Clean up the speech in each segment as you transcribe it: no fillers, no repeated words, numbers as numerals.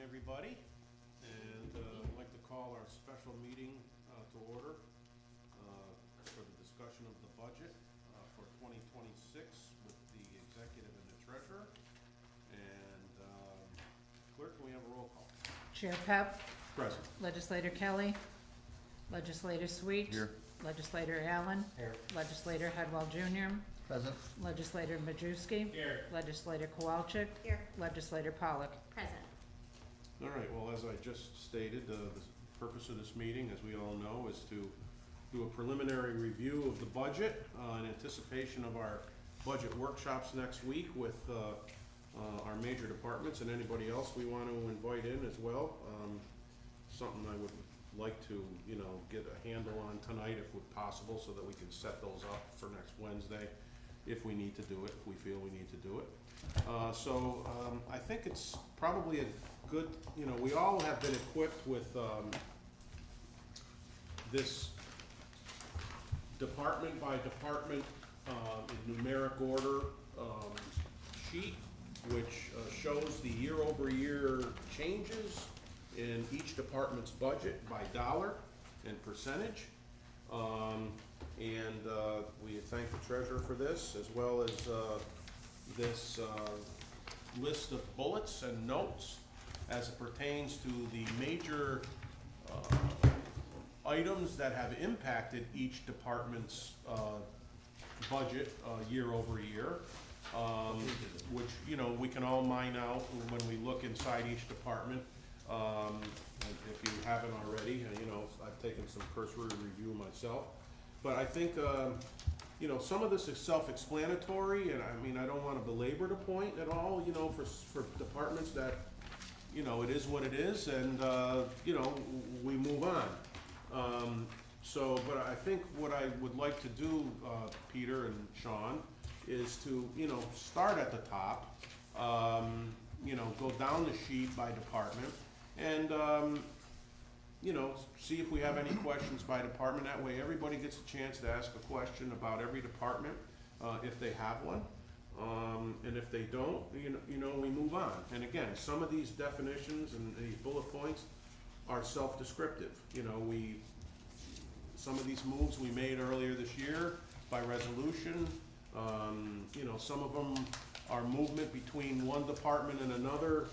everybody, and I'd like to call our special meeting to order for the discussion of the budget for 2026 with the executive and the treasurer. And clerk, can we have a roll call? Chair Pep, Present. Legislator Kelly, Legislator Sweet. Here. Legislator Allen. Here. Legislator Hedwell Jr. Present. Legislator Majewski. Here. Legislator Kowalczyk. Here. Legislator Pollock. Present. All right, well, as I just stated, the purpose of this meeting, as we all know, is to do a preliminary review of the budget in anticipation of our budget workshops next week with our major departments and anybody else we want to invite in as well. Something I would like to, get a handle on tonight if possible, so that we can set those up for next Wednesday if we need to do it, if we feel we need to do it. So I think it's probably a good, we all have been equipped with this department by department in numeric order sheet, which shows the year-over-year changes in each department's budget by dollar and percentage. And we thank the treasurer for this, as well as this list of bullets and notes as it pertains to the major items that have impacted each department's budget year over year, which, we can all mine out when we look inside each department. If you haven't already, I've taken some cursory review myself. But I think, some of this is self-explanatory, and I don't want to belabor the point at all, for departments that, it is what it is, and, we move on. But I think what I would like to do, Peter and Sean, is to, start at the top, go down the sheet by department, and, see if we have any questions by department. That way everybody gets a chance to ask a question about every department, if they have one. And if they don't, we move on. And again, some of these definitions and these bullet points are self-descriptive. Some of these moves we made earlier this year by resolution. Some of them are movement between one department and another,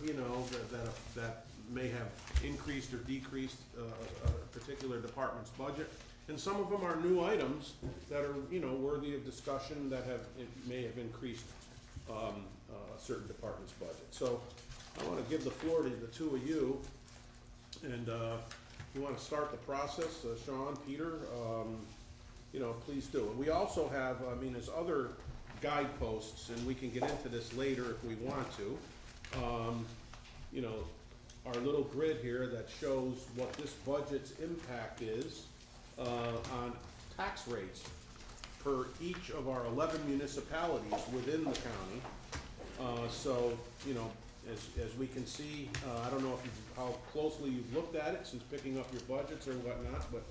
that may have increased or decreased a particular department's budget. And some of them are new items that are, worthy of discussion, that may have increased a certain department's budget. So I want to give the floor to the two of you, and you want to start the process, Sean, Peter, please do. And we also have, there's other guideposts, and we can get into this later if we want to. Our little grid here that shows what this budget's impact is on tax rates per each of our 11 municipalities within the county. As we can see, I don't know how closely you've looked at it since picking up your budgets or whatnot, but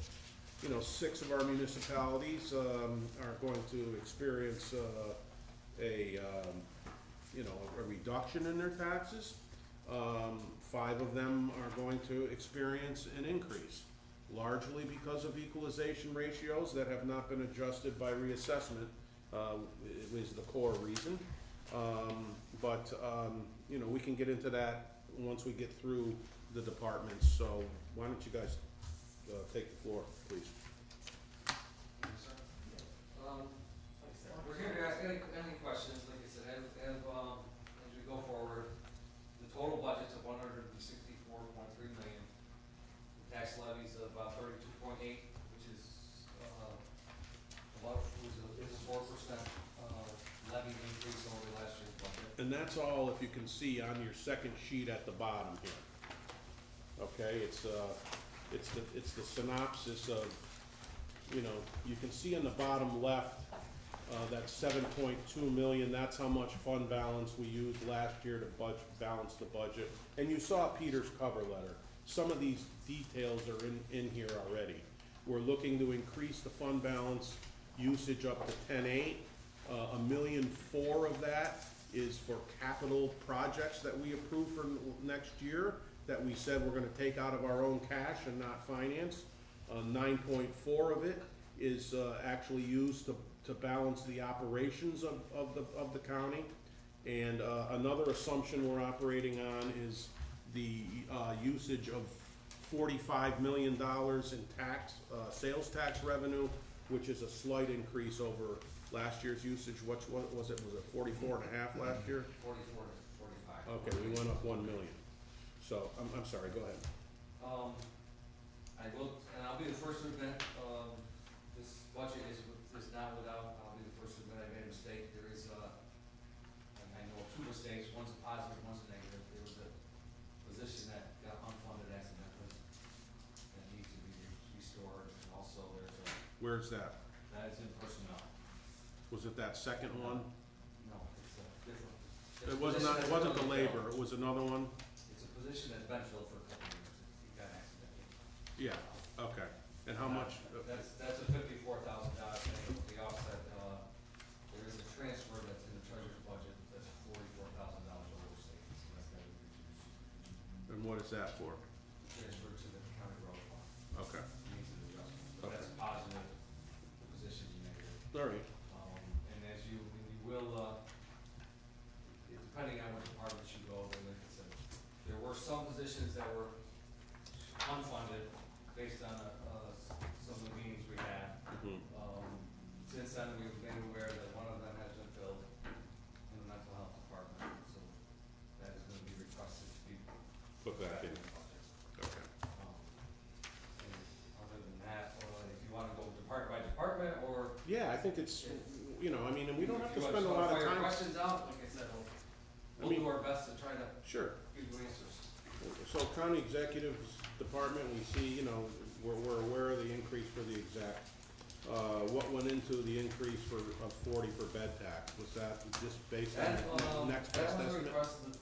6 of our municipalities are going to experience a reduction in their taxes. 5 of them are going to experience an increase, largely because of equalization ratios that have not been adjusted by reassessment, is the core reason. We can get into that once we get through the departments. So why don't you guys take the floor, please. We're here to ask any questions, like I said, as we go forward. The total budget's of $164.3 million. The tax levy's about 32.8, which is about 4% levy increase over last year's budget. And that's all, if you can see on your second sheet at the bottom here. Okay, it's the synopsis of, you can see in the bottom left, that 7.2 million, that's how much fund balance we used last year to balance the budget. And you saw Peter's cover letter. Some of these details are in here already. We're looking to increase the fund balance usage up to 10.8. $1.4 million of that is for capital projects that we approve for next year. that we said we're gonna take out of our own cash and not finance. 9.4 of it is, actually used to balance the operations of the county. And, another assumption we're operating on is the, usage of $45 million in tax, sales tax revenue, which is a slight increase over last year's usage. What was it 44.5 last year? 44 to 45. Okay, we went up 1 million. So, I'm sorry, go ahead. I will, and I'll be the first to admit, this budget is not without, I'll be the first to admit I made a mistake. There is, I know of two mistakes, one's a positive, one's a negative. There was a position that got unfunded accidentally that needs to be restored, and also there's a, Where's that? that is in personnel. Was it that second one? No, it's a different. It wasn't the labor, it was another one? It's a position that's been filled for a couple of years. It got accidentally. Yeah, okay. And how much? That's a $54,000 thing with the offset. There is a transfer that's in the treasurer's budget that's $44,000 overstated, so that's got to be reduced. And what is that for? Transfer to the county road fund. Okay, Needs an adjustment. So Okay. that's positive, the position's negative. all right. And as you, and you will, depending on what department you go, then like I said, there were some positions that were unfunded based on, some of the meetings we had. Mhm. Since then, we've been aware that one of them has been filled in the mental health department, so that is gonna be requested to be Put back in, the budget. okay. And other than that, if you wanna go department by department, or Yeah, I think it's, you know, I mean, and we don't have to if you spend a wanna lot of fire time. questions out, like I said, we'll mean- do our best to try to Sure. give you answers. So county executive's department, we see, you know, we're aware of the increase for the exec. What went into the increase of 40 for bed tax? Was that just based on the next best That was a estimate? request of the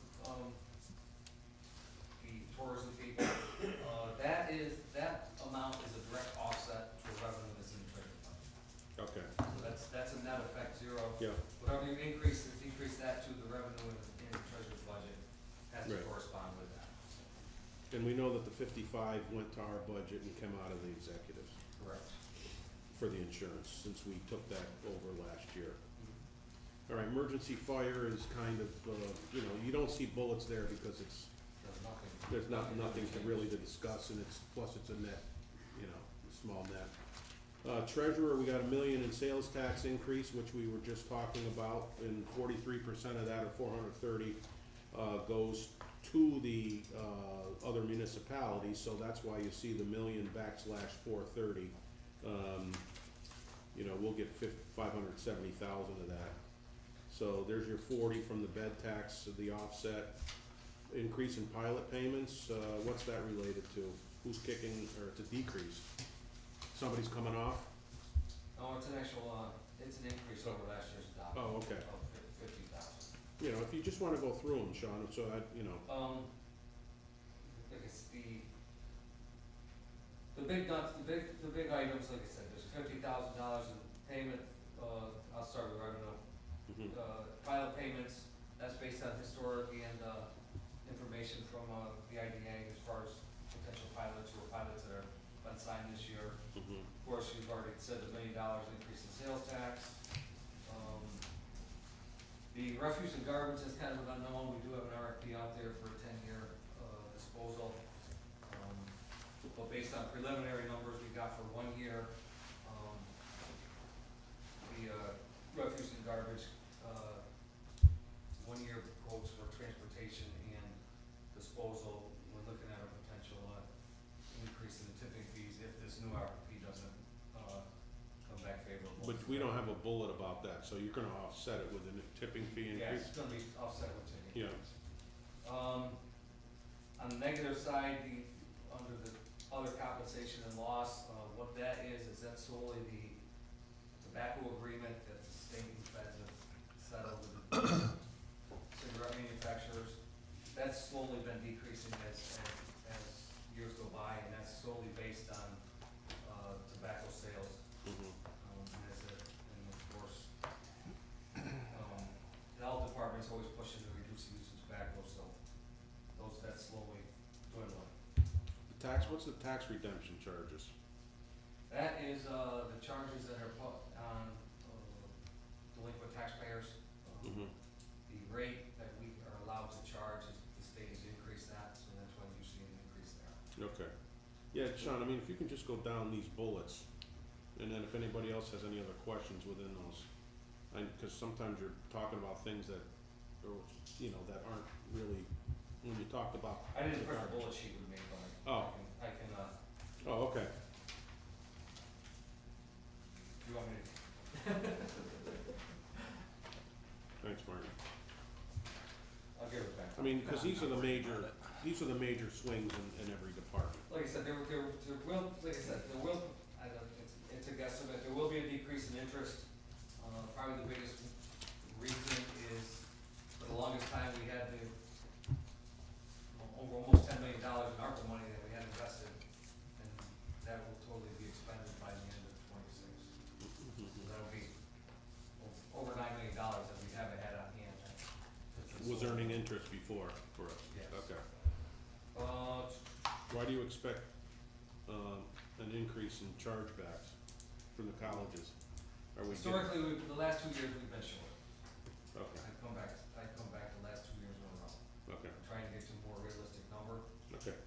tourism people. That amount is a direct offset to a revenue that's in the treasury fund. Okay, So that's a net effect zero. yeah, Whatever you increase or decrease that to, the revenue in the treasurer's budget has to Right. correspond with that. and we know that the 55 went to our budget and came out of the executives Correct. for the insurance, since we took that over last year. All right, emergency fire is kind of, you know, you don't see bullets there because there's nothing to really to discuss, and plus it's a net, you know, a small net. Treasurer, we got $1 million in sales tax increase, which we were just talking about, and 43% of that, or 430, goes to the, other municipalities, so that's why you see the $1,000,000/430. You know, we'll get 570,000 of that. So there's your 40 from the bed tax, the offset. Increase in pilot payments, what's that related to? Who's kicking, or it's a decrease? Somebody's coming off? No, it's an actual, it's an increase over last year's adoption. Oh, okay. Of 50,000. You know, if you just wanna go through them, Sean, so I, you know, Like it's the big nuts, the big items, like I said, there's $50,000 in payment, I'll start with revenue. mhm, Pilot payments, that's based on historic and, information from, the IDA as far as potential pilots or pilots that are been signed this year. mhm. Of course, you've already said the $1 million increase in sales tax. The refuse and garbage is kind of an unknown. We do have an RFP out there for a 10-year disposal. But based on preliminary numbers we got for 1 year, the refuse and garbage, 1 year quotes for transportation and disposal, we're looking at a potential increase in the tipping fees if this new RFP doesn't come back favorable. But we don't have a bullet about that, so you're gonna offset it with a tipping fee Yeah, increase? it's gonna be offset with tipping Yeah. fees. On the negative side, under the other compensation and loss, what that is that solely the tobacco agreement that the state and feds have settled with the cigarette manufacturers. That's slowly been decreasing as years go by, and that's solely based on, tobacco sales. Mhm. And of course, the health department's always pushing to reduce the use of tobacco, so that's slowly dwindling What's the tax redemption charges? That is, the charges that are put on delinquent taxpayers. Mm-hmm. The rate that we are allowed to charge, the state has increased that, so that's why you see an increase there. Okay. Yeah, Sean, I mean, if you can just go down these bullets, and then if anybody else has any other questions within those, cause sometimes you're talking about things that, or, you know, that aren't really, when you talked about. I didn't print a bullet sheet with me, but Oh. I can, Oh, okay. you want me to? Thanks, Martin. I'll give it back. I mean, cause these are the major swings in every department. Like I said, there will, like I said, there will, I don't, it's a guesstimate, there will be a decrease in interest. Probably the biggest reason is, for the longest time, we had the, over almost $10 million in ARPA money that we had invested, and that will totally be expended by the end of '26. So that'll be over $9 million that we haven't had on hand. Was earning interest before for us? Yes. Okay. Why do you expect, an increase in chargebacks from the colleges? Are we getting? Historically, the last 2 years, we've been short. Okay, I've come back the last 2 years in a row. okay, I'm trying to get to a more realistic number. okay,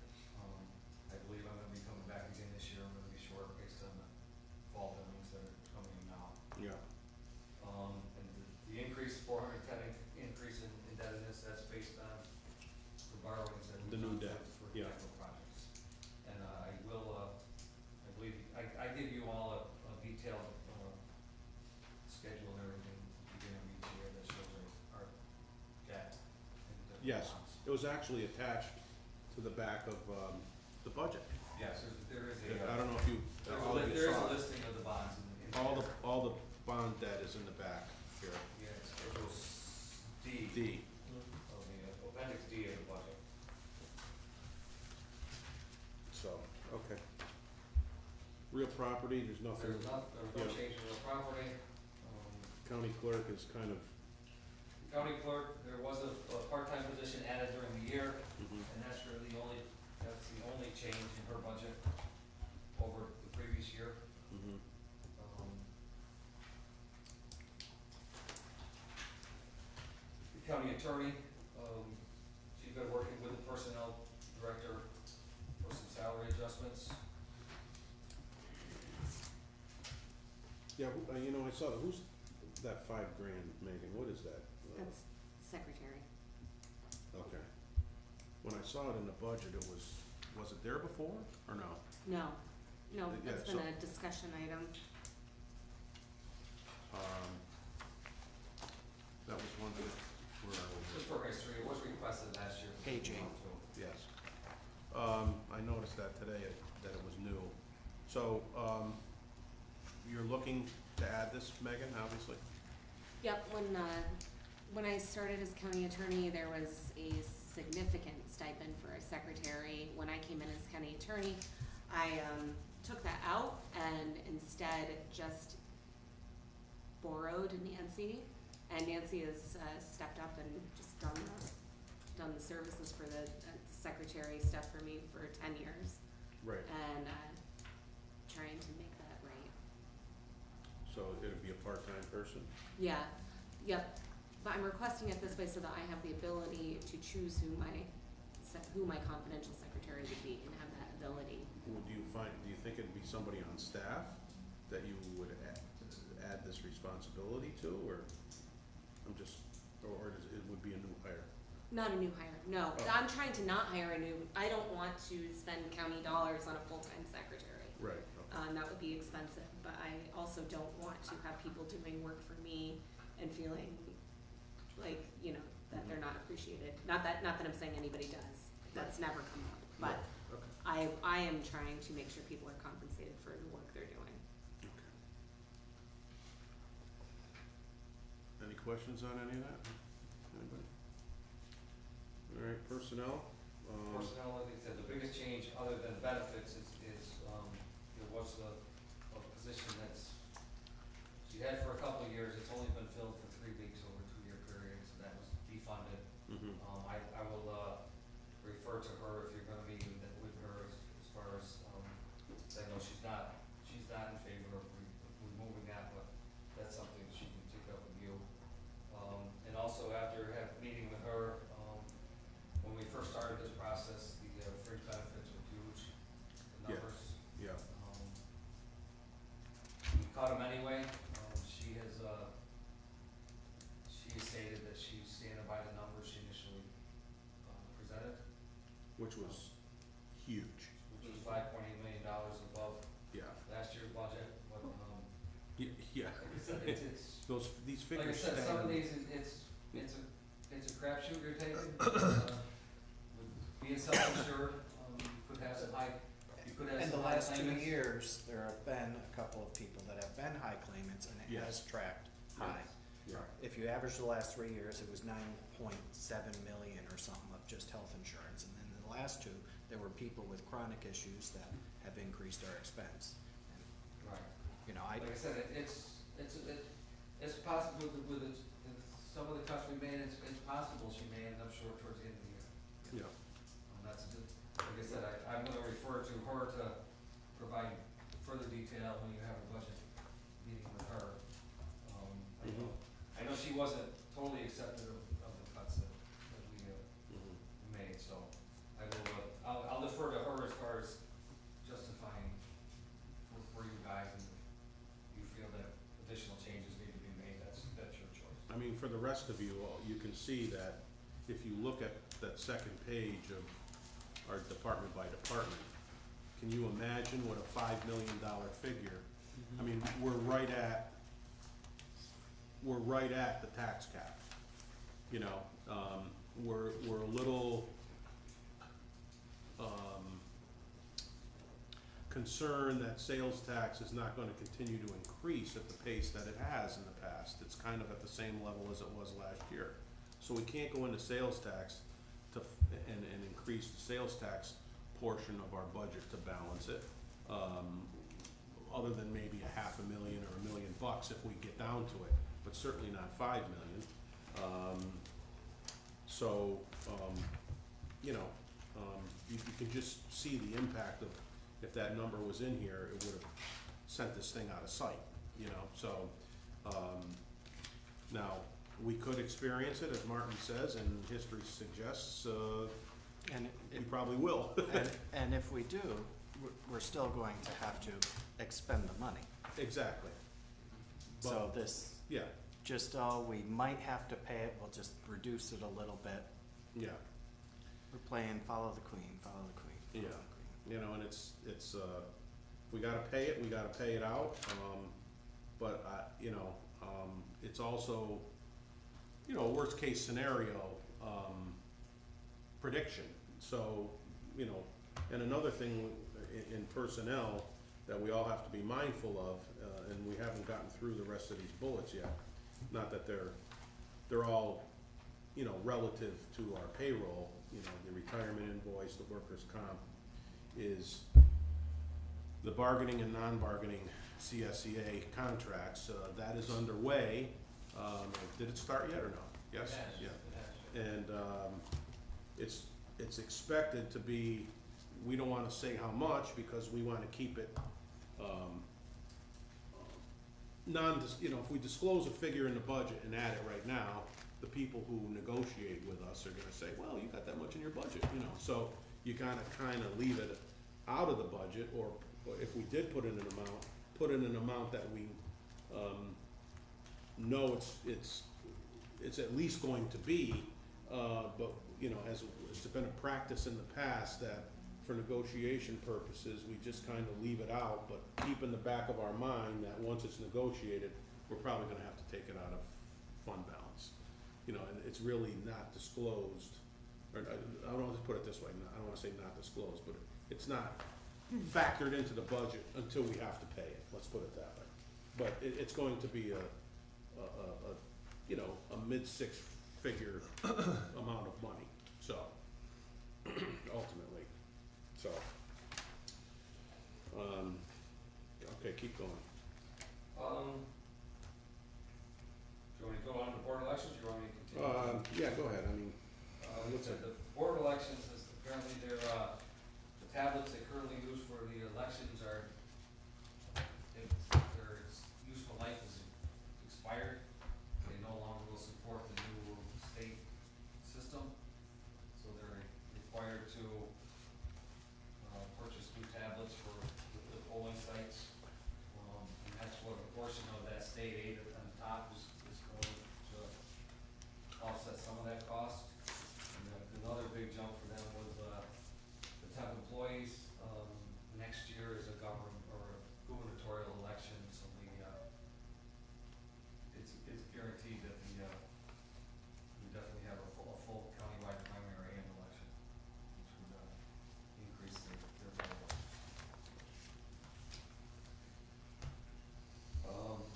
I believe I'm gonna be coming back again this year. I'm gonna be short based on the fall billings that are coming in now. yeah, And the increase, 410 increase in indebtedness, that's based on the borrowings that The we've new done debt, for yeah. capital projects. And I will, I believe, I give you all a detailed, schedule and everything at the beginning of each year that shows our debt and the yes. bonds. It was actually attached to the back of, the budget. Yes, there is I don't know if you, all of you there is saw a it. listing of the bonds in All the bond debt is in the back here. Yeah, it's Schedule D. D. Of the appendix D of the budget. So, okay. Real property, there's nothing. There was no Yeah. change in the property. County clerk is kind of, County clerk, there was a part-time position added during the year, mhm, and that's the only change in her budget over the previous year. mhm. The county attorney, she's been working with the personnel director for some salary adjustments. Yeah, you know, I saw, who's that $5,000, Megan, what is that? That's secretary. Okay. When I saw it in the budget, it was it there before, or no? No, Yeah, that's been so- a discussion item. That was one that, Just for history, it was requested last year. Page 8. Yes. I noticed that today, that it was new. So, you're looking to add this, Megan, obviously? Yep, when I started as county attorney, there was a significant stipend for a secretary. When I came in as county attorney, I took that out and instead just borrowed Nancy. And Nancy has stepped up and just done the services for the secretary stuff for me for 10 years. Right. And trying to make that right. So it'd be a part-time person? Yeah, yep. But I'm requesting it this way so that I have the ability to choose who my confidential secretary would be and have that ability. Do you think it'd be somebody on staff that you would add this responsibility to, or it would be a new hire? Not a new hire, no. Oh. I'm trying to not hire a new, I don't want to spend county dollars on a full-time secretary. Right, okay. That would be expensive, but I also don't want to have people doing work for me and feeling like, you know, that they're not appreciated. Not that I'm saying anybody does, that's never come up, but Right, okay. I am trying to make sure people are compensated for the work they're doing. Okay. Any questions on any of that? Anybody? All right, personnel, Personnel, like I said, the biggest change, other than benefits, is there was a position that's, she had for a couple of years, it's only been filled for 3 weeks over a 2-year period, so that was defunded. mhm, I will, refer to her if you're gonna meet with her as she's not in favor of removing that, but that's something she can take up with you. And also after meeting with her, when we first started this process, the fringe benefits were huge, the Yeah. numbers. Yeah. We caught them anyway. She has stated that she's standing by the numbers she initially presented, Which was huge. which was $5.8 million above Yeah. last year's budget. But Yeah. like I said, it's These like I figures said, some of stand. these, it's a crapshoot you're taking. With being self-insured, you could have some you could have In some the high last 2 claimants. years, there have been a couple of people that have been high claimants and it has Yes. tracked high. Yeah. If you average the last 3 years, it was 9.7 million or something of just health insurance. And then in the last two, there were people with chronic issues that have increased our expense. And, Right. you know, Like I said, it's possible with some of the cuts we made, it's possible she may end up short towards the end of the year. Yeah. That's just, like I said, I'm gonna refer to her to provide further detail when you have a budget meeting with her. I know she wasn't totally accepting of the cuts that we made, so I will, I'll defer to her as far as justifying for you guys, and if you feel that additional changes need to be made, that's your choice. I mean, for the rest of you, you can see that if you look at that second page of our department by department, can you imagine what a $5 million figure? I mean, we're right at the tax cap, you know, we're a little, concerned that sales tax is not gonna continue to increase at the pace that it has in the past. It's kind of at the same level as it was last year. So we can't go into sales tax and increase the sales tax portion of our budget to balance it. Other than maybe $500,000 or $1 million if we get down to it, but certainly not 5 million. You know, you can just see the impact of, if that number was in here, it would have sent this thing out of sight, you know, so, now, we could experience it, as Martin says, and history suggests, and we probably will. and if we do, we're still going to have to expend the money. Exactly. So this, Yeah, just, we might have to pay it, we'll just reduce it a little bit. yeah, We're playing follow the queen, follow the queen. Yeah. Follow the queen. you know, and it's, we gotta pay it, we gotta pay it out, but, you know, it's also, you know, a worst case scenario, prediction. So, you know, and another thing in personnel that we all have to be mindful of, and we haven't gotten through the rest of these bullets yet, not that they're all, you know, relative to our payroll, you know, the retirement invoice, the workers' comp, is the bargaining and non-bargaining CSEA contracts, that is underway. Did it start yet or no? Yes? Yeah. And, it's expected to be, we don't wanna say how much, because we wanna keep it, you know, if we disclose a figure in the budget and add it right now, the people who negotiate with us are gonna say, well, you got that much in your budget, you know, so you gotta kinda leave it out of the budget, or if we did put in an amount, put in an amount that we, know it's at least going to be, but, you know, as it's been a practice in the past that for negotiation purposes, we just kind of leave it out, but keep in the back of our mind that once it's negotiated, we're probably gonna have to take it out of fund balance. You know, and it's really not disclosed, or I don't want to put it this way, I don't wanna say not disclosed, but it's not factored into the budget until we have to pay it, let's put it that way. But it's going to be a you know, a mid-six figure amount of money, so, ultimately, so. Okay, keep going. Do you want me to go on to board elections, or do you want me to continue? Yeah, go ahead, I mean, Like I said, the board elections is apparently the tablets they currently use for the elections are next year is a government or a gubernatorial election, so it's guaranteed that we definitely have a full countywide primary and election, which would, increase their vote.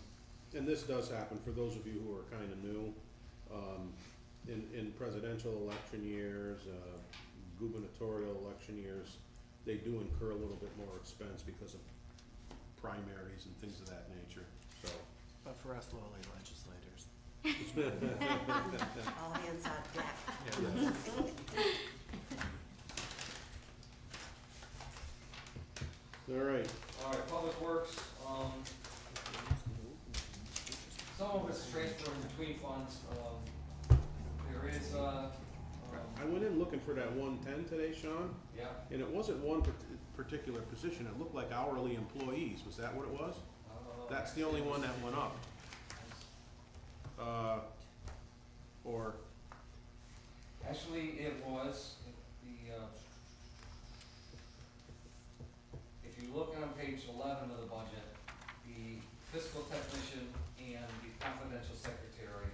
And this does happen, for those of you who are kinda new, in presidential election years, gubernatorial election years, they do incur a little bit more expense because of primaries and things of that nature, so. But for us lowly legislators. All hands on deck. Yeah. All right, Public Works, some of it's transferring between funds, there is, I went in looking for that 110 today, Sean, yeah, and it wasn't one particular position, it looked like hourly employees, was that what it was? That's the only one that went up. Or, actually, it was, if you look on page 11 of the budget, the fiscal technician and the confidential secretary,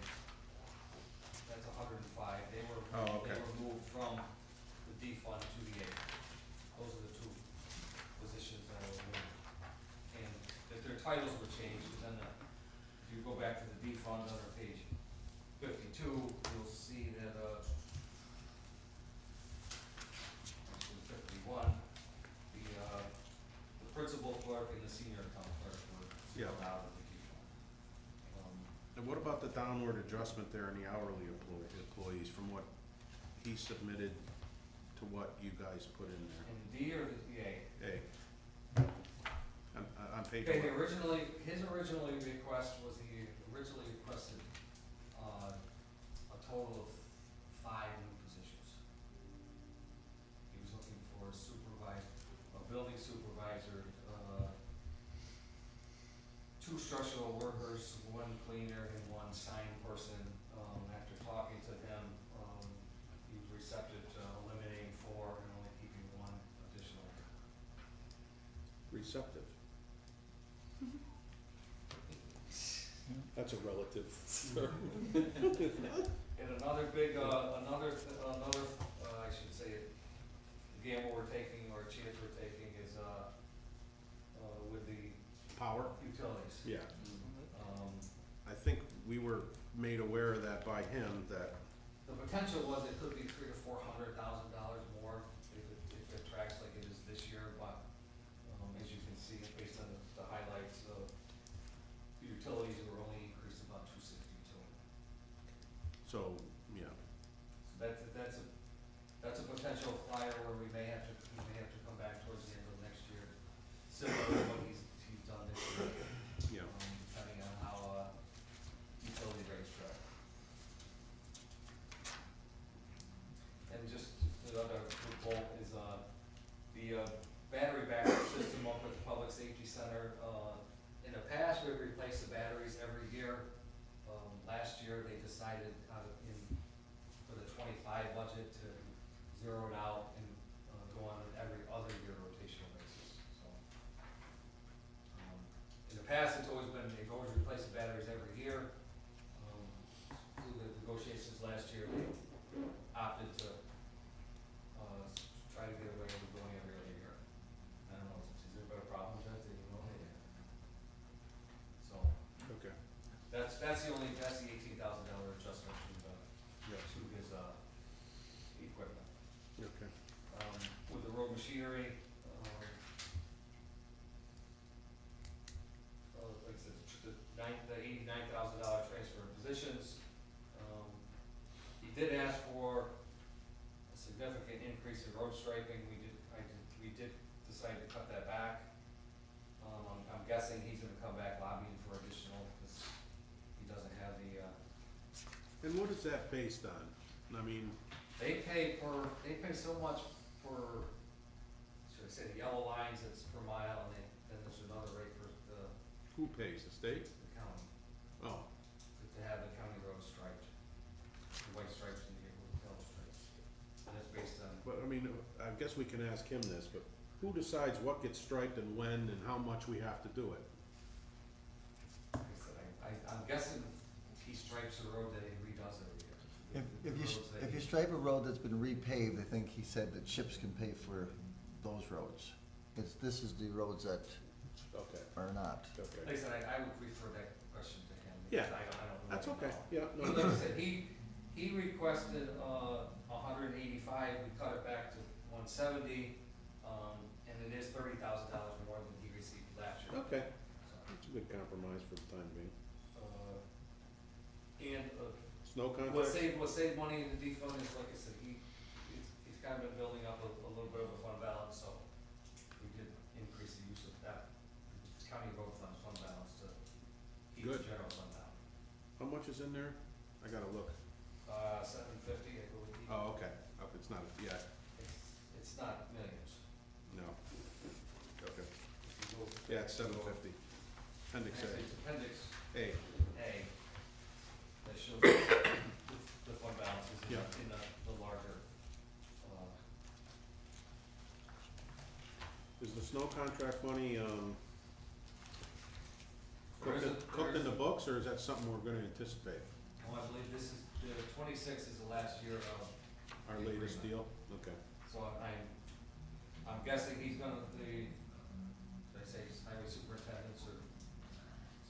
that's 105. They were, Oh, okay. they were moved from the D fund to the A. Those are the two positions that were moved. And if their titles were changed, then if you go back to the D fund under page 52, you'll see that, actually 51, the principal clerk and the senior account clerk were Yeah. spelled out of the D fund. and what about the downward adjustment there in the hourly employees from what he submitted to what you guys put in there? In the D or the A? Hey, on page Okay, what? his originally request was he originally requested, a total of 5 new positions. He was looking for a building supervisor, 2 structural workers, 1 cleaner, and 1 sign person. After talking to him, he was receptive to eliminating 4 and only keeping 1 additional. Receptive. That's a relative. And another big, I should say, gamble we're taking or chance we're taking is, with the Power? utilities. Yeah, Um, I think we were made aware of that by him, that, the potential was it could be $300,000 to $400,000 more if it tracks like it is this year, but, as you can see, based on the highlights, the utilities were only increased about $262. so, yeah. So that's a potential flyer where we may have to come back towards the end of next year, similar to what he's done this year, Yeah. depending on how, utility rates track. And just the other goal is, the battery backup system up at the Public Safety Center. In the past, we've replaced the batteries every year. Last year, they decided for the 25 budget to zero it out and go on an every other year rotational basis, so. In the past, it's always been, they always replace the batteries every year. Through the negotiations last year, they opted to, try to get away with going every other year. I don't know, is there a problem with that, you know? So, Okay. that's the $18,000 adjustment Yes. to his, equipment. Okay. With the road machinery, like I said, the $89,000 transfer of positions. He did ask for a significant increase in road striping, we did decide to cut that back. I'm guessing he's gonna come back lobbying for additional, because he doesn't have the, And what is that based on? I mean, they pay so much for, should I say, the yellow lines, it's per mile, and then there's another rate for the who pays, the state? county, Oh, to have the county roads striped, the white stripes and the yellow stripes. And it's based on, but I mean, I guess we can ask him this, but who decides what gets striped and when and how much we have to do it? Like I said, I'm guessing he stripes a road that he redoes every year. If The you, roads that if you he- stripe a road that's been repaved, I think he said that CHIPS can pay for those roads. This is the roads that Okay, are not. Like I okay. said, I would refer that question to him. Yeah, because I don't That's really okay, know. yeah, no, Like I said, he requested, 185, we cut it back to 170, and it is $30,000 more than he received last year. okay, So, it's a good compromise for the time being. And, Snow what contract? saved money in the D fund is, like I said, he's kind of been building up a little bit of a fund balance, so we did increase the use of that county road fund balance to keep the Good. general fund down. How much is in there? I gotta look. 750, I believe. Oh, okay, it's not, yeah, It's not millions. no. Okay, If you go- yeah, it's 750. Appendix Actually, it's appendix A. A that shows the fund balances in Yeah. the larger, Is the snow contract money, There is a- cooked in the books, or is that something we're gonna anticipate? I believe this is, the 26 is the last year of, Our latest deal? Okay. so I'm guessing he's gonna, should I say highway superintendents or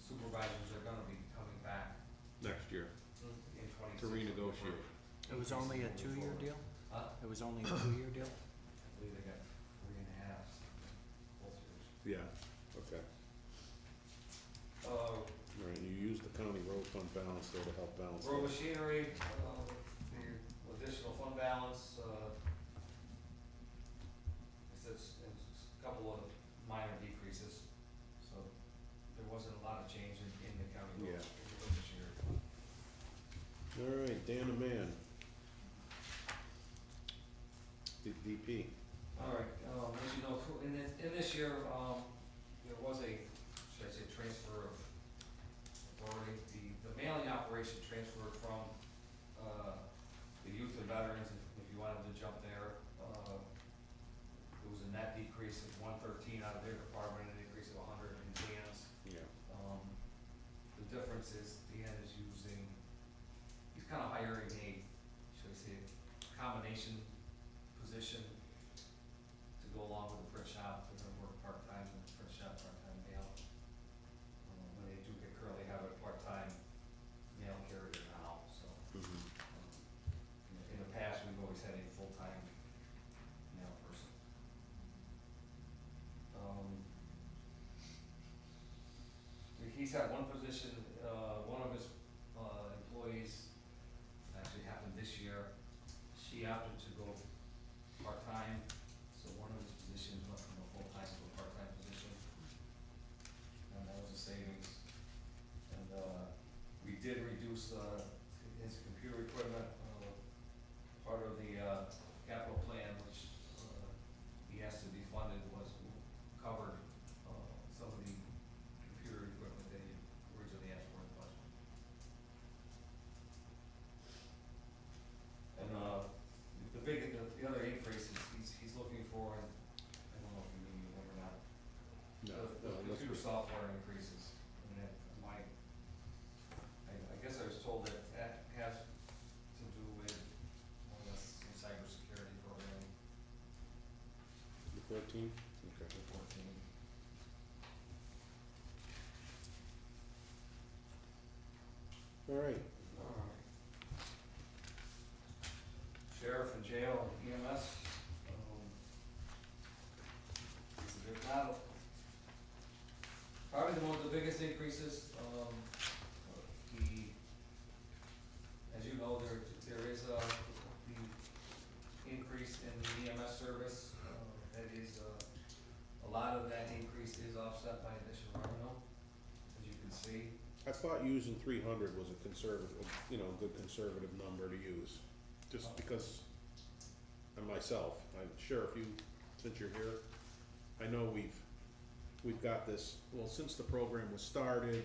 supervisors are gonna be coming back Next year, in 26. to renegotiate. It was only a 2-year deal? Huh? It was only a 2-year deal? I believe they got 3.5 both years. Yeah, okay. Uh, All right, you use the county road fund balance there to help balance road that. machinery, the additional fund balance, it's a couple of minor decreases, so there wasn't a lot of change in the county road Yeah. machinery. All right, Dan the man. DP. All right, as you know, in this year, there was a, should I say, transfer of authority. The mailing operation transferred from, the youth and veterans, if you wanted to jump there. It was a net decrease of 113 out of their department, an increase of 100 in Dan's. Yeah. The difference is Dan is using, he's kind of hiring a, should I say, combination position to go along with the print shop. They're gonna work part-time in the print shop, part-time mail. When they do currently have a part-time mail carrier now, so. Mhm. In the past, we've always had a full-time mail person. He's had one position, one of his, employees, actually happened this year, she opted to go part-time, so one of his positions went from a full-time to a part-time position. And that was a savings. And, we did reduce, his computer equipment, part of the, capital plan, which, he asked to be funded, was covered, some of the computer equipment that he originally asked for in the budget. And, the other increase is, he's looking for, and I don't know if you need one or not, No, the let's- computer software increases. And that might, I guess I was told that has to do with, more or less, some cybersecurity program, The 14? Okay. the 14. All right, Sheriff and jail and EMS, it's a big battle. Probably the biggest increases, as you know, there is the increase in the EMS service, that is, a lot of that increase is offset by additional revenue, as you can see. I thought using 300 was a conservative, good conservative number to use, just because, and myself, Sheriff, since you're here, I know we've got this, well, since the program was started,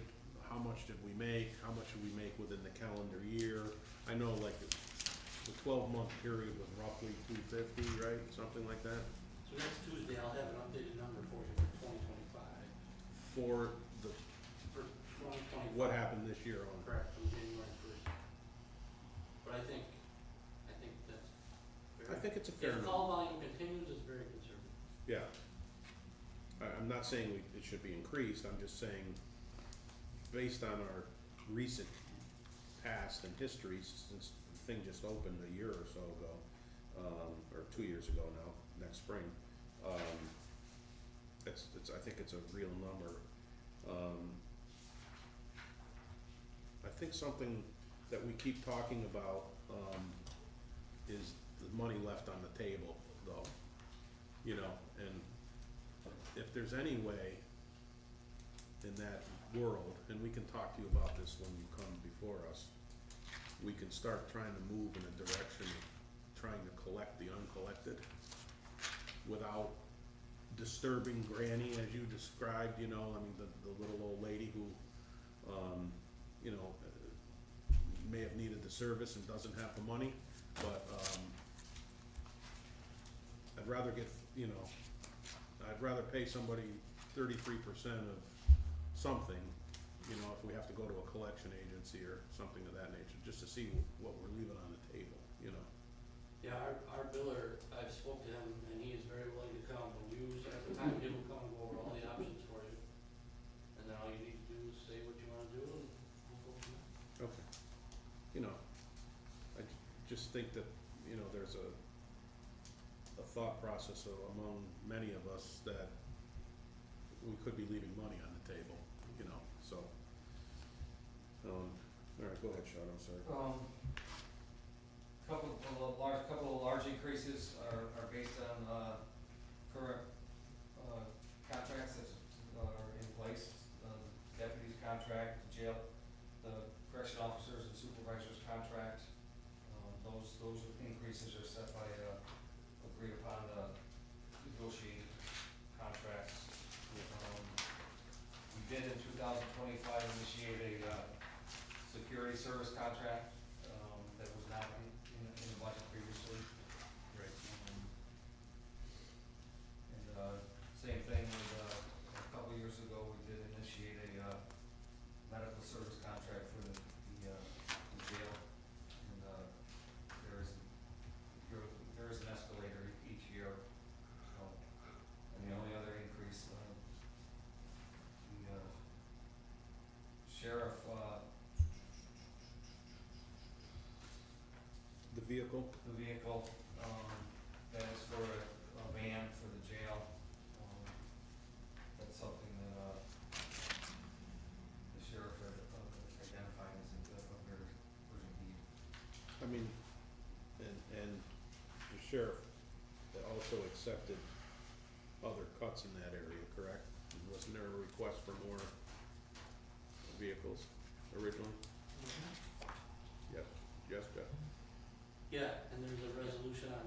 how much did we make, how much did we make within the calendar year? I know like the 12-month period was roughly 250, right, something like that? So next Tuesday, I'll have an updated number for you for 2025. For the, For 2025. what happened this year on. Correct, from January 1st. But I think that's very. I think it's a fair If number. call volume continues, it's very conservative. Yeah. I'm not saying it should be increased, I'm just saying, based on our recent past and history, since the thing just opened a year or so ago, or 2 years ago now, next spring, I think it's a real number. I think something that we keep talking about, is the money left on the table, though, you know, and if there's any way in that world, and we can talk to you about this when you come before us, we can start trying to move in a direction of trying to collect the uncollected without disturbing Granny, as you described, you know, I mean, the little old lady who, you know, may have needed the service and doesn't have the money, but, I'd rather get, you know, I'd rather pay somebody 33% of something, you know, if we have to go to a collection agency or something of that nature, just to see what we're leaving on the table, you know. Yeah, our biller, I've spoke to him, and he is very willing to come. When you set up the time, he will come and go over all the options for you. And then all you need to do is say what you wanna do, and we'll go from there. Okay. You know, just think that, you know, there's a thought process among many of us that we could be leaving money on the table, you know, so. All right, go ahead, Sean, I'm sorry. Couple of large increases are based on, current, contracts that are in place. Deputies contract, the jail, the correction officers and supervisors contract, those increases are set by, agreed upon, negotiated contracts. We did in 2025 initiate a, security service contract, that was not in the budget previously. Right. Same thing with, a couple of years ago, we did initiate a, medical service contract for the jail. And, there is an escalator each year, so, and the only other increase, the, sheriff, The vehicle, the vehicle, that is for a van for the jail. That's something that, the sheriff had identified as a very urgent need. I mean, and the sheriff also accepted other cuts in that area, correct? Wasn't there a request for more vehicles originally? Yes, Jeff? Yeah, and there's a resolution on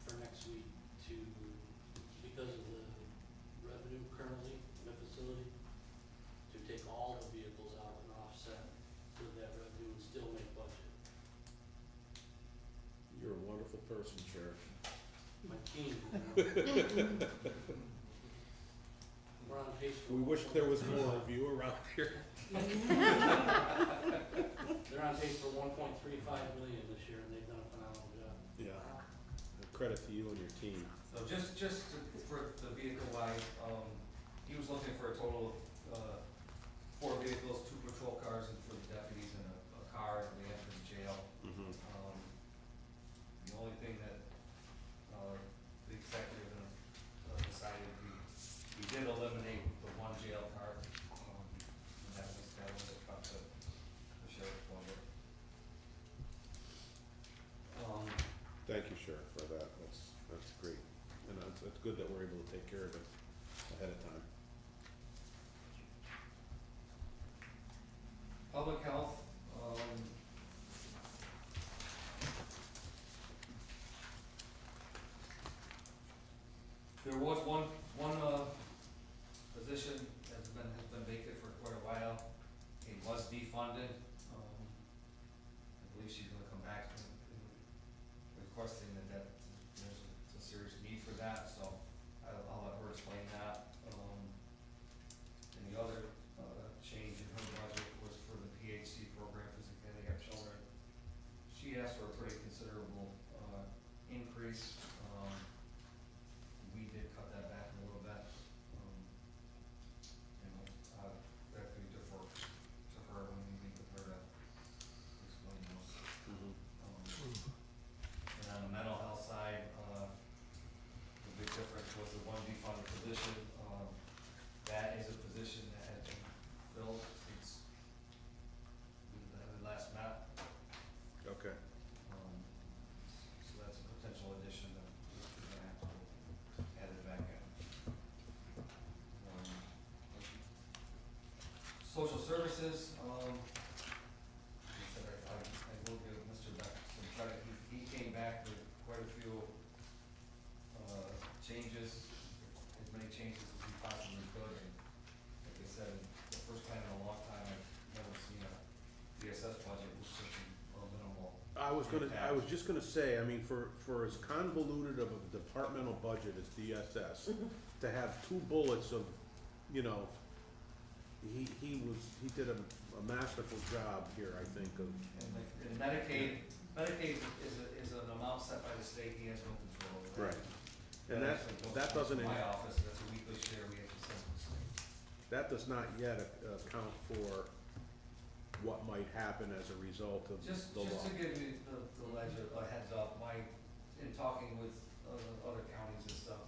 for next week to, because of the revenue currently in the facility, to take all the vehicles out and offset with that revenue and still make budget. You're a wonderful person, Sheriff. My team, we're on pace for. We wish there was more of you around here. They're on pace for 1.35 million this year, and they've done a phenomenal job. Yeah. Credit to you and your team. So for the vehicle wise, he was looking for a total of, 4 vehicles, 2 patrol cars, and for the deputies, and a car if they enter the jail. Mm-hmm. The only thing that, the executive decided, we did eliminate the 1 jail car, and that was a cut to the sheriff's budget. Thank you, Sheriff, for that. That's great. And it's good that we're able to take care of it ahead of time. Public health, there was one position that's been vacant for quite a while. It was defunded. I believe she's gonna come back and requesting that there's a serious need for that, so he asked for a pretty considerable, increase. We did cut that back a little bit. You know, that we defer to her when we meet with her to explain those. And on the mental health side, the big difference was the one defunded position. That is a position that has been filled since we last met. Okay. So that's a potential addition that we're gonna have to add it back in. Social services, like I said, I will give Mr. Beck some credit. He came back with quite a few, changes, as many changes as he possibly could. And like I said, the first time in a long time, I've never seen a DSS budget with such a minimal. I was just gonna say, I mean, for as convoluted of a departmental budget as DSS, to have two bullets of, you know, he did a masterful job here, I think, of, And Medicaid is an amount set by the state, he has no control over that. Right. And that actually goes doesn't, to my office, that's a weekly share we have to send to the state. that does not yet account for what might happen as a result of Just the law. to give you the ledger, a heads up, in talking with other counties and stuff,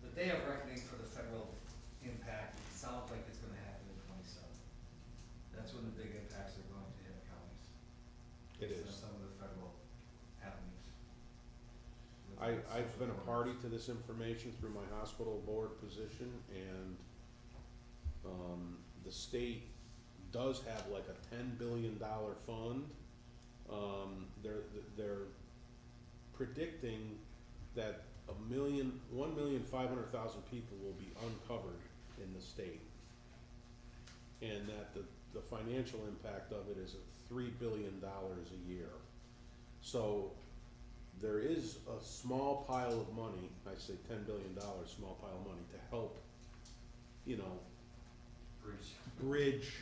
the day of reckoning for the federal impact, it sounds like it's gonna happen in 27. That's when the big impacts are going to hit counties. It Instead of is. some of the federal happenings. I've been a party to this information through my hospital board position, and, the state does have like a $10 billion fund. They're predicting that 1,500,000 people will be uncovered in the state. And that the financial impact of it is $3 billion a year. So there is a small pile of money, I say $10 billion, small pile of money, to help, you know, bridge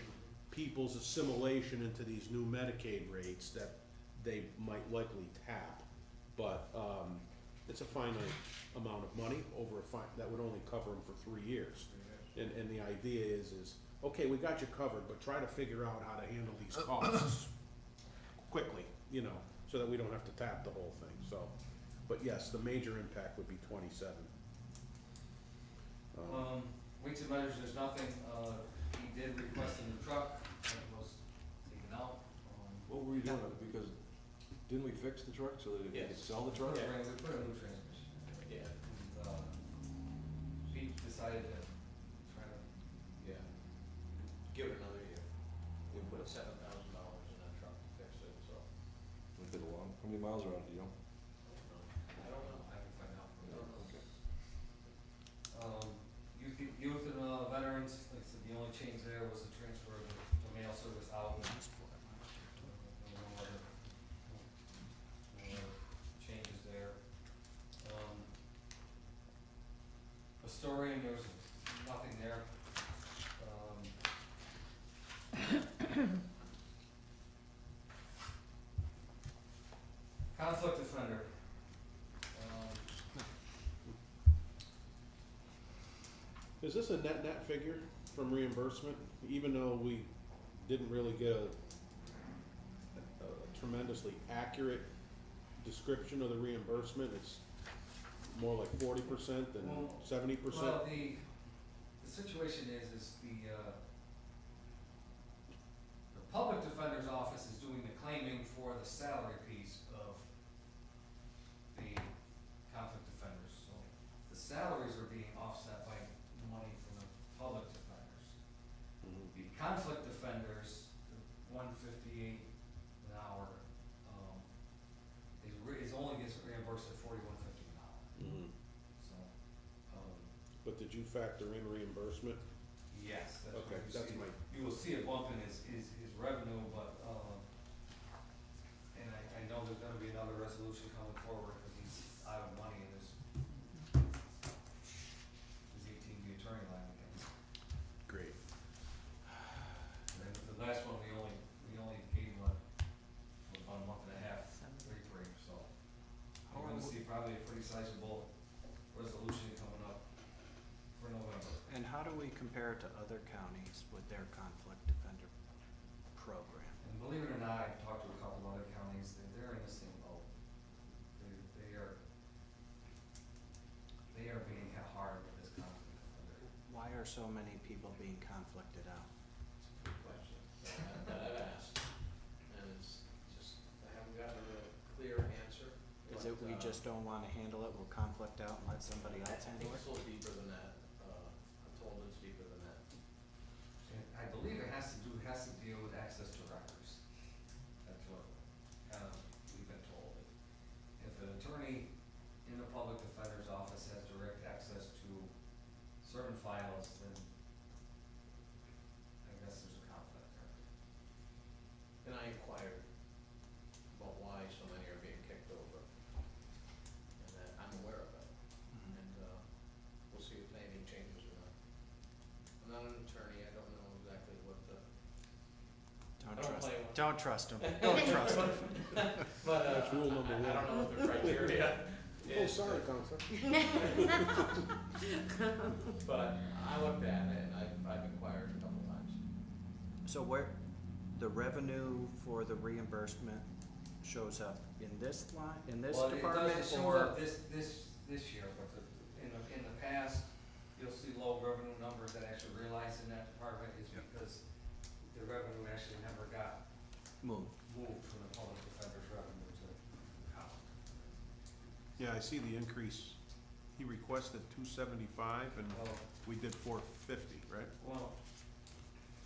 people's assimilation into these new Medicaid rates that they might likely tap. But, it's a finite amount of money that would only cover them for 3 years. And the idea is, okay, we got you covered, but try to figure out how to handle these costs quickly, you know, so that we don't have to tap the whole thing, so. But yes, the major impact would be 27. Weights and measures, there's nothing, he did request a new truck, that was taken out. What were we doing, because didn't we fix the truck so that we could Yes. sell the truck? We put a new transmission. Yeah. And, Pete decided to try to, Yeah. Give it another year. We put $7,000 in that truck to fix it, so. Was it long? How many miles are on it, do you know? I don't know. I can find out. Okay. Youth and veterans, like I said, the only change there was the transfer of the mail service out. No other changes there. Historian, there was nothing there. Conflict defender. Is this a net figure from reimbursement, even though we didn't really get a tremendously accurate description of the reimbursement? It's more like 40% than Well, 70%? Well, the situation is the public defender's office is doing the claiming for the salary piece of the conflict defenders. So the salaries are being offset by money from the public defenders. Mhm. The conflict defenders, the $158 an hour, is only gets reimbursed at $41.50 an hour. Mhm. So, But did you factor in reimbursement? yes, that's what Okay, you that's see. my, You will see a bump in his revenue, but, and I know there's gonna be another resolution coming forward, because he's out of money in his 18B attorney line again. great. And then the last one, we only gave him a probably a pretty sizable resolution coming up for November. And how do we compare to other counties with their conflict defender program? And believe it or not, I've talked to a couple other counties, they're in the same boat. They are being hit hard with this conflict defender. Why are so many people being conflicted out? Good question that I've asked, and it's just, I haven't gotten a clear answer. Is it we but, just don't wanna handle it, we'll conflict out and let somebody else I think handle it's it? a little deeper than that, I'm told it's deeper than that. And I believe it has to deal with access to records. That's what, we've been told. If an attorney in the public defender's office has direct access to certain files, then I guess there's a conflict there. And I inquired about why so many are being kicked over, and that I'm aware of it, Mhm. and, we'll see if anything changes or not. I'm not an attorney, I don't know exactly what the, Don't trust him, don't trust him. but, That's rule number I don't one. know what the criteria Oh, is. sorry, Counselor. But I looked at it, and I've inquired a couple times. So where, the revenue for the reimbursement shows up in this line, in this department, It shows or? up this year, but in the past, you'll see low revenue numbers that actually realized in that department is because the revenue actually never got Move. moved from the public defender's revenue to account. Yeah, I see the increase. He requested 275 and Well, we did 450, right? well,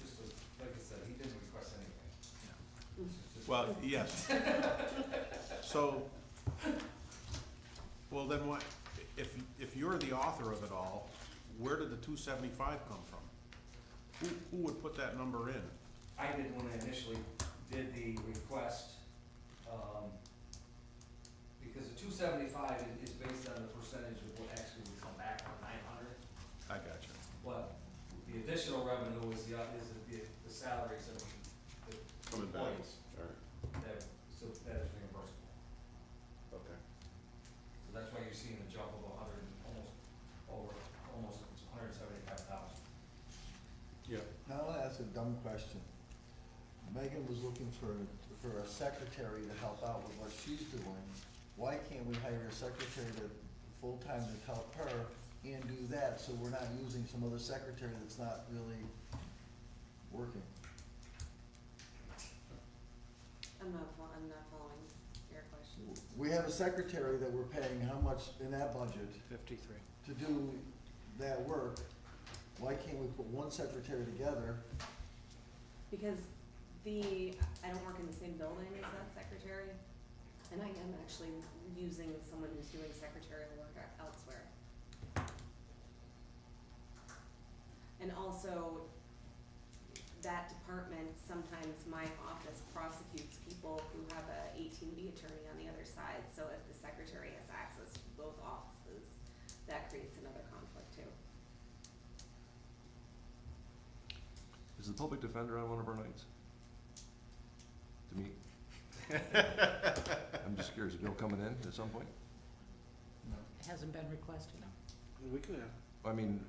just like I said, he didn't request anything. It's just- Well, yes. So, well then why, if you're the author of it all, where did the 275 come from? Who would put that number in? I did when I initially did the request, because the 275 is based on the percentage of what actually would come back on 900. I got you. But the additional revenue is the salaries of the Coming back. employees, All right, so that is reimbursable. okay. So that's why you're seeing a jump of almost 175,000. Yeah. Now, I'll ask a dumb question. Megan was looking for a secretary to help out with what she's doing. Why can't we hire a secretary to, full-time to help her and do that, so we're not using some other secretary that's not really working? I'm not following your question. We have a secretary that we're paying how much in that budget 53. to do that work. Why can't we put one secretary together? Because I don't work in the same building as that secretary, and I am actually using someone who's doing secretarial work elsewhere. And also, that department, sometimes my office prosecutes people who have a 18B attorney on the other side, so if the secretary has access to both offices, that creates another conflict too. Is the public defender on one of our nights? To meet? I'm just curious, is Bill coming in at some point? It hasn't been requested. We can, I mean,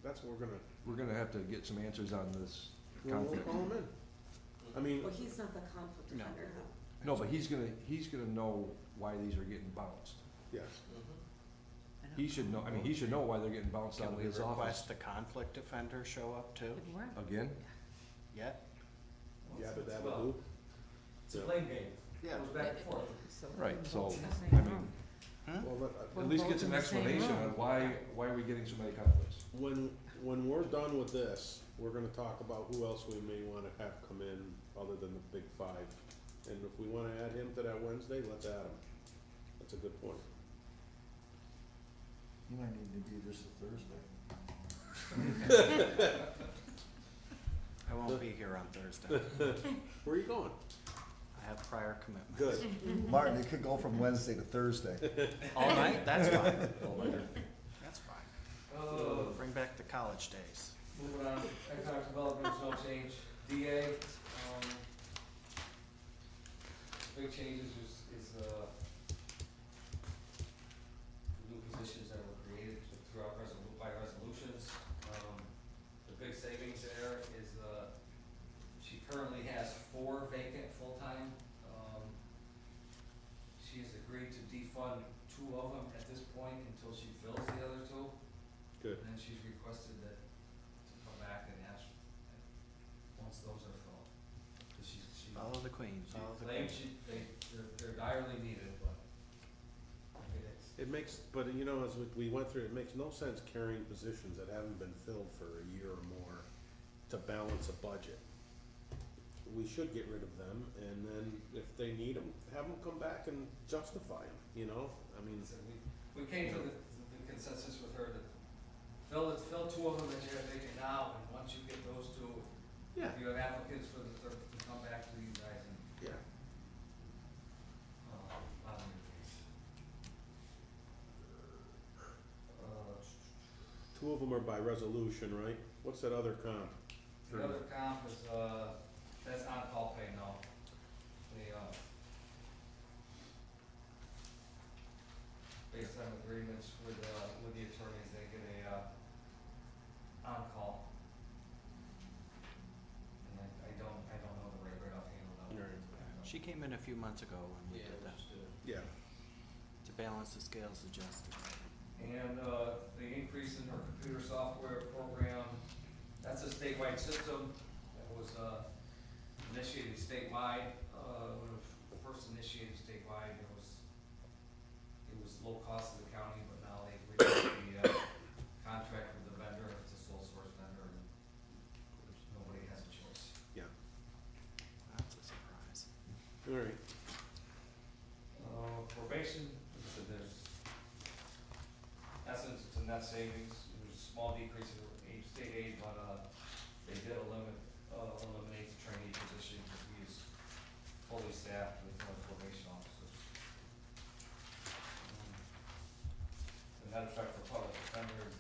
that's what we're we're gonna have to get some answers on this we'll conflict. call him in. I mean, Well, he's not the conflict No. defender. No, but he's gonna know why these are getting bounced. yes, I don't He should know, I mean, he should know why they're getting bounced out Can of we his office. request the conflict defender show up too, Good work. Again? yet? yabba dabba Well, doo. it's a blame game. Yeah. Goes back and forth. So Right, we're so, both in the I same mean, room. Well, We're at least both get some in the same explanation room. on why are we getting so many conflicts? when we're done with this, we're gonna talk about who else we may wanna have come in other than the big five. And if we wanna add him to that Wednesday, let's add him. That's a good point. You might need to be just a Thursday. I won't be here on Thursday. Where are you going? I have prior commitments. Good. Martin, it could go from Wednesday to Thursday. All night? That's fine. That's fine. Oh. Bring back the college days. Moving on, economic development, there's no change. DA, big changes is fund 2 of them at this point until she fills the other 2. Good. And then she's requested that, to come back and ask, once those are filled. 'Cause she Follow the queen, she follow the claims queen. they're direly needed, but It makes, but you know, as we went through, it makes no sense carrying positions that haven't been filled for a year or more to balance a budget. We should get rid of them, and then if they need them, have them come back and justify them, you know? I mean, so we came to the consensus with her to fill 2 of them that you have vacant now, and once you get those 2, yeah, if you have applicants for the third, to come back to you guys and, yeah. on your case. 2 of them are by resolution, right? What's that other comp? The other comp is, that's on-call pay now. They, based on agreements with the attorneys, they get a, on-call. And I don't know the rate right offhand on that. Right. She came in a few months ago when we did that, Yeah. to balance the scales adjusted. And, the increase in our computer software program, that's a statewide system that was, initiated statewide. When it was first initiated statewide, it was low cost to the county, but now they've reduced the, contract with the vendor, it's a sole source vendor, and nobody has a choice. Yeah. That's a surprise. All right. Probation, so there's, in essence, it's a net savings, there's a small decrease in state aid, but, they did eliminate the trainee position, because we is fully staffed with probation officers. The net effect for public defender is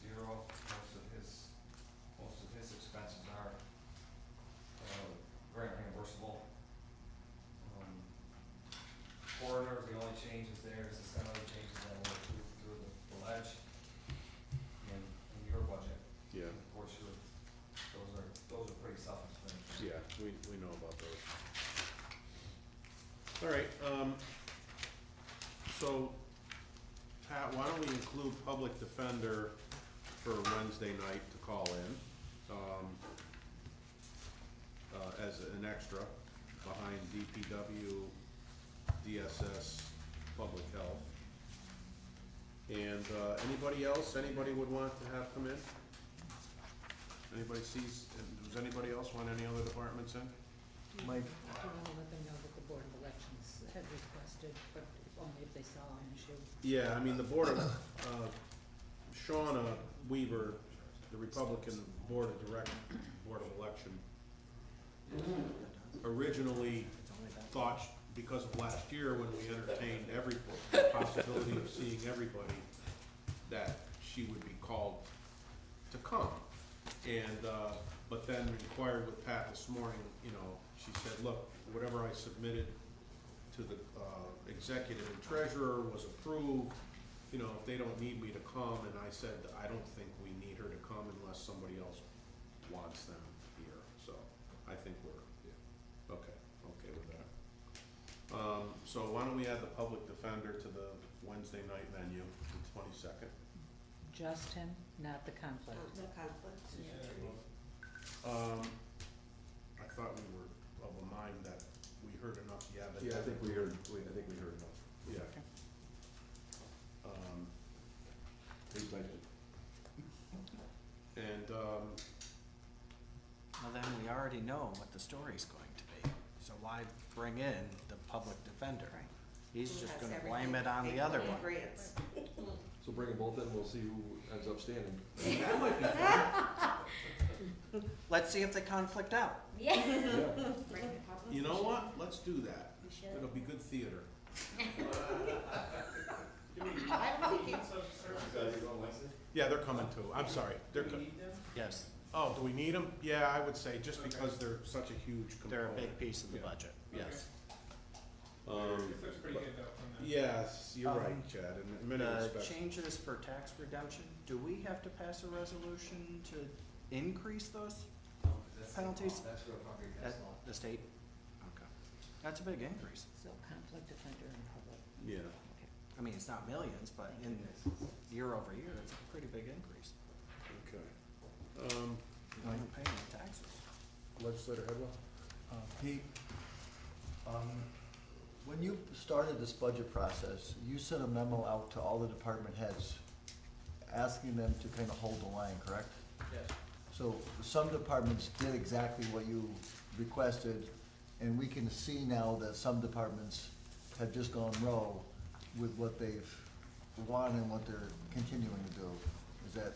0, most of his expenses are, grant reimbursable. Coroner, the only changes there is the salary changes that were approved through the ledge in your budget. Yeah. Of course, those are pretty self-explanatory. Yeah, we know about those. All right, so, Pat, why don't we include public defender for Wednesday night to call in, as an extra behind DPW, DSS, public health. And, anybody else, anybody would want to have come in? Anybody sees, does anybody else want any other departments in? Mike, Do you want to let them know that the Board of Elections had requested, but only if they saw an issue? Yeah, I mean, the board of, Shauna Weaver, the Republican Board of Election, originally It's only that. thought, because of last year when we entertained every possibility of seeing everybody, that she would be called to come. And, but then inquired with Pat this morning, you know, she said, look, whatever I submitted to the, executive and treasurer was approved, you know, if they don't need me to come, and I said, I don't think we need her to come unless somebody else wants them here, so I think we're, yeah, okay with that. So why don't we add the public defender to the Wednesday night menu, the 22nd? Just him, not the conflict? No conflict. I thought we were of a mind that we heard enough, yeah, but. Yeah, I think we heard enough. Yeah. Okay. Big budget. And, Well, then we already know what the story's going to be, so why bring in the public defender? Right. He's Who just has gonna everything blame it on the other equally one. grants. So bring them both in, we'll see who ends up standing. that might be fun. Let's see if they conflict out. Yeah. Yeah. You know what? Let's do that. We should. It'll be good theater. I don't think Yeah, they're coming too. I'm sorry. They're Yes, Oh, do we need them? Yeah, I would say, just because they're such a huge they're a component. big piece of the Yeah. budget, yes. Yes, you're right, Chad, in many The respects. changes for tax redemption, do we have to pass a resolution to increase those? Penalties? That's real property At tax law. the state? Okay. That's a big increase. So conflict defender and public. Yeah. Okay. I mean, it's not millions, but in year over year, it's a pretty big increase. Okay. You know, you're paying the taxes. Legislator Headwell? Pete, when you started this budget process, you sent a memo out to all the department heads asking them to kind of hold the line, correct? Yes. So some departments did exactly what you requested, and we can see now that some departments have just gone rogue with what they've wanted and what they're continuing to do. Is that,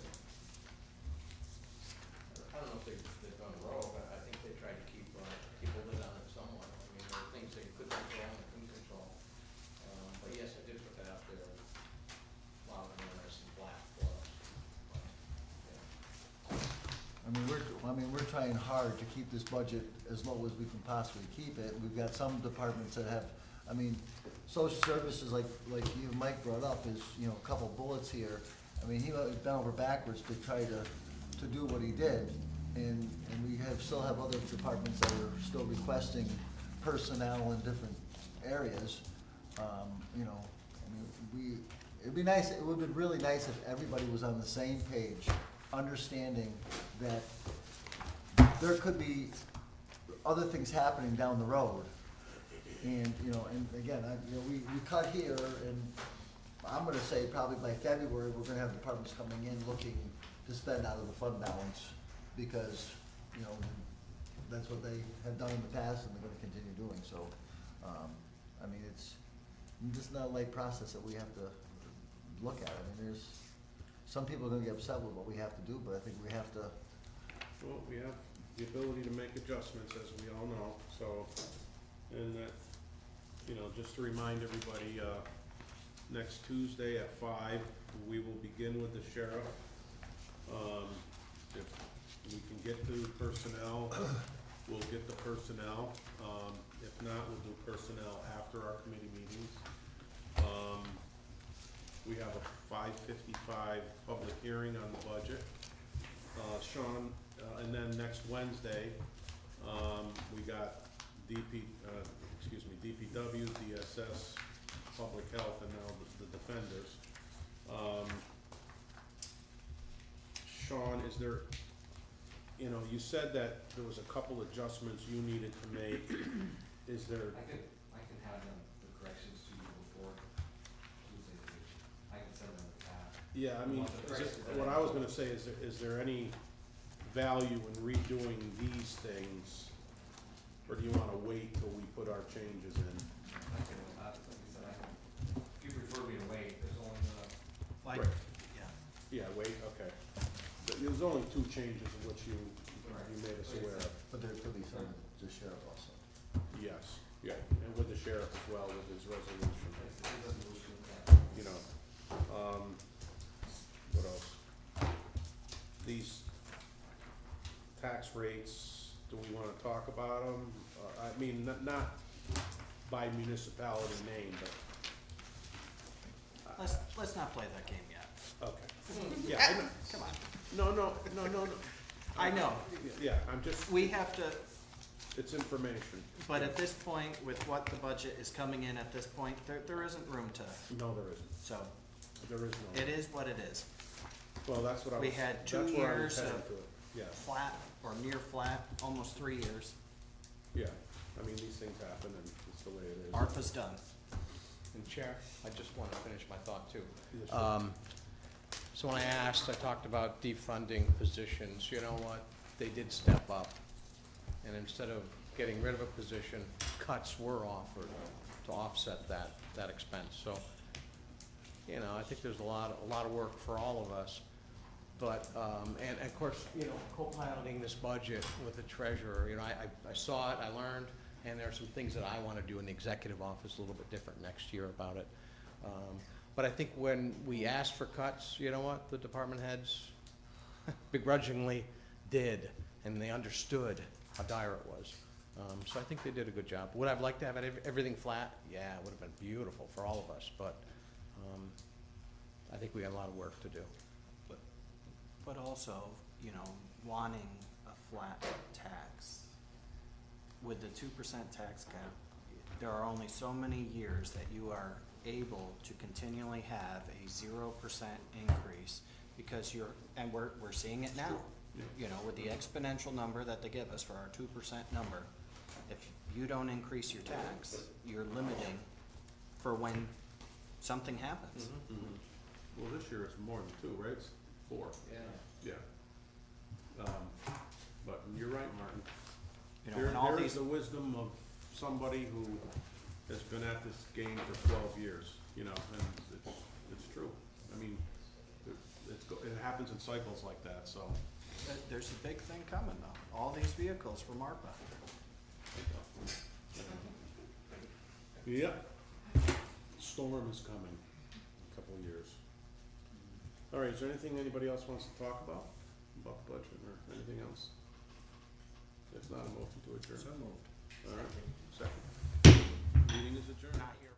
I don't know if they've gone rogue, but I think they tried to keep a lid on it somewhat. I mean, there were things they could control and couldn't control. But yes, I did put that out there. A lot of them are nice and flat for us. But, yeah. I mean, we're trying hard to keep this budget as low as we can possibly keep it. We've got some departments that have, I mean, social services, like you, Mike brought up, is, you know, a couple bullets here. I mean, he bent over backwards to try to do what he did. And we still have other departments that are still requesting personnel in different areas. You know, I mean, it'd be nice, it would be really nice if everybody was on the same page, understanding that there could be other things happening down the road. And, you know, and again, we cut here, and I'm gonna say probably by February, we're gonna have departments coming in looking to spend out of the fund balance, because, you know, that's what they have done in the past, and they're gonna continue doing, so, I mean, it's just not a light process that we have to look at. I mean, some people are gonna get upset with what we have to do, but I think we have to. Well, we have the ability to make adjustments, as we all know, so, and that, you know, just to remind everybody, next Tuesday at 5, we will begin with the sheriff. If we can get to personnel, we'll get the personnel. If not, we'll do personnel after our committee meetings. We have a 5:55 public hearing on the budget. Sean, and then next Wednesday, we got DPW, DSS, Public Health, and now the Defenders. Sean, is there, you know, you said that there was a couple adjustments you needed to make. Is there, I can have them, the corrections to you before Tuesday, I can send them the tab. yeah, I mean, what I was gonna say, is there any value in redoing these things? Or do you wanna wait till we put our changes in? I can, like I said, if you prefer me to wait, there's only, Like, Right. yeah. Yeah, wait, okay. But there's only 2 changes in which you made us aware of. But there could be some, the sheriff also. Yes, yeah, and with the sheriff as well, with his resolution, it's a resolution that. you know. What else? These tax rates, do we wanna talk about them? I mean, not by municipality name, but, Let's not play that game yet. okay. Yeah, I know. Come on. No. I know. Yeah, I'm just, We have to, it's information. but at this point, with what the budget is coming in at this point, there isn't room to, No, there isn't. so There is no. it is what it is. Well, that's what I was, We had that's 2 where I was years headed of to it. Yeah, flat or near flat, almost 3 years. yeah. I mean, these things happen and it's the way it is. ARPA's done. And Chair, I just want to finish my thought too. Yes, sir. So when I talked about defunding positions, you know what? They did step up. And instead of getting rid of a position, cuts were offered to offset that expense. So, you know, I think there's a lot of work for all of us. But, and of course, you know, co-piloting this budget with the treasurer, you know, I saw it, I learned, and there are some things that I want to do in the executive office a little bit different next year about it. But I think when we asked for cuts, you know what, the department heads begrudgingly did, and they understood how dire it was. So I think they did a good job. Would I have liked to have everything flat? Yeah, it would have been beautiful for all of us, but I think we got a lot of work to do. But also, you know, wanting a flat tax. With the 2% tax cap, there are only so many years that you are able to continually have a 0% increase because and we're seeing it now. You know, with the exponential number that they give us for our 2% number, if you don't increase your tax, you're limiting for when something happens. Well, this year it's more than two, right? It's 4. Yeah. Yeah. But you're right, Martin. You know, and all There is these, the wisdom of somebody who has been at this game for 12 years, you know, and it's true. I mean, it happens in cycles like that, so. there's a big thing coming though, all these vehicles from ARPA. Yep. Storm is coming in a couple of years. All right, is there anything anybody else wants to talk about budget or anything else? If not, a motion to adjourn. So moved. All right, second. Meeting is adjourned. Not here.